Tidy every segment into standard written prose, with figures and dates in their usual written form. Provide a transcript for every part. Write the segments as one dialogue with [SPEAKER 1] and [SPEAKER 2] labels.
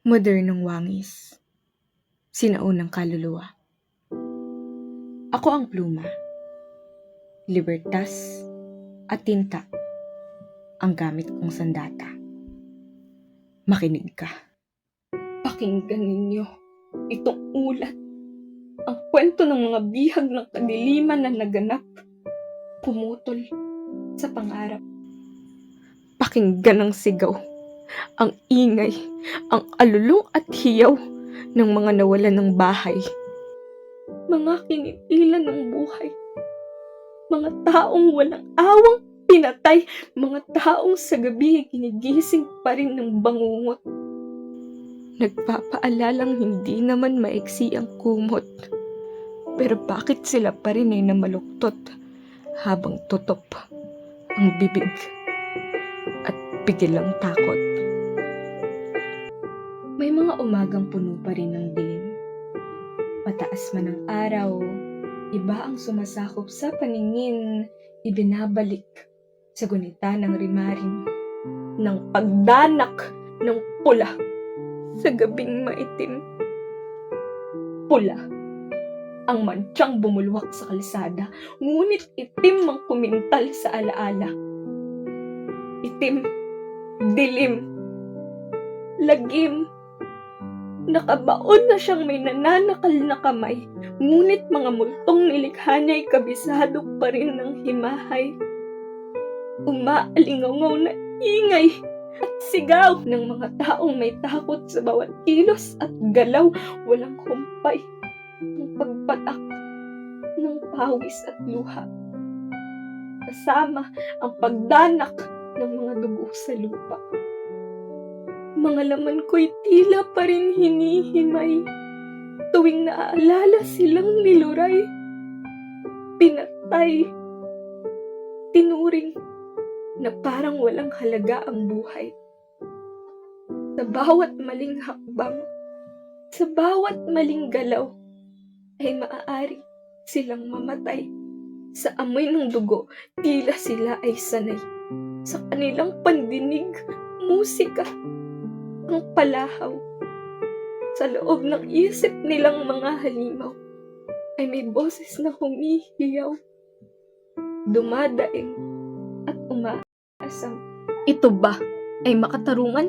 [SPEAKER 1] Modernong wangis, sinaunang kaluluwa. Ako ang pluma, libertas at tinta ang gamit kong sandata. Makinig ka. Pakinggan ninyo itong ulat, ang kwento ng mga bihag ng kadiliman na naganap, pumutol sa pangarap. Pakinggan ang sigaw, ang ingay, ang alulong at hiyaw ng mga nawalan ng bahay. Mga kinitilan ng buhay. Mga taong walang awang pinatay. Mga taong sa gabi ginigising pa rin ng bangungot. Nagpapaalalang hindi naman maiksi ang kumot. Pero bakit sila pa rin ay namaluktot habang tutop ang bibig at pigil ang takot? May mga umagang puno pa rin ng dilim. Pataas man ang araw, iba ang sumasakop sa paningin, ibinabalik sa gunita ng rimarin, ng pagdanak ng pula sa gabing maitim. Pula ang mantsang bumulwak sa kalsada, ngunit itim ang kumintal sa alaala. Itim, dilim, lagim. Nakabaon na siyang may nananakal na kamay, ngunit mga multong nilikha niya'y kabisado pa rin ng himahay. Umaalingaw na ingay at sigaw ng mga taong may takot sa bawat kilos at galaw, walang humpay ng pagpatak ng pawis at luha. Kasama ang pagdanak ng mga dugo sa lupa. Mga laman ko'y tila pa rin hinihimay tuwing naaalala silang niluray, pinatay, tinuring na parang walang halaga ang buhay. Sa bawat maling hakbang, sa bawat maling galaw, ay maaari silang mamatay. Sa amoy ng dugo, tila sila ay sanay. Sa kanilang pandinig, musika ang palahaw. Sa loob ng isip nilang mga halimaw ay may boses na humihiyaw, dumadaing at umaasam. Ito ba ay makatarungan?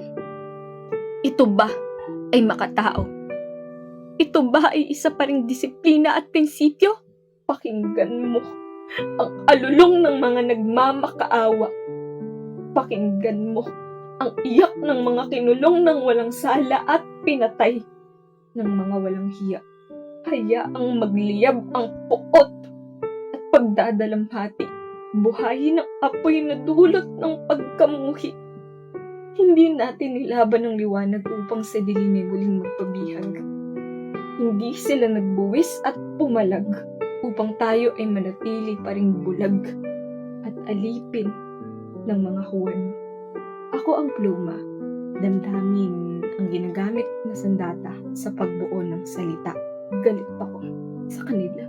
[SPEAKER 1] Ito ba ay makatao? Ito ba ay isa pa ring disiplina at prinsipyo? Pakinggan mo ang alulong ng mga nagmamakaawa. Pakinggan mo ang iyak ng mga kinulong ng walang sala at pinatay ng mga walang hiya. Hayaang magliyab ang puot at pagdadalamhati. Buhayin ang apoy na dulot ng pagkamuhi. Hindi natin nilaban ang liwanag upang sa dilim ay muling magpabihag. Hindi sila nagbuwis at pumalag upang tayo ay manatili pa ring bulag at alipin ng mga huwan. Ako ang pluma, damdamin ang ginagamit na sandata sa pagbuo ng salita. Galit ako sa kanila.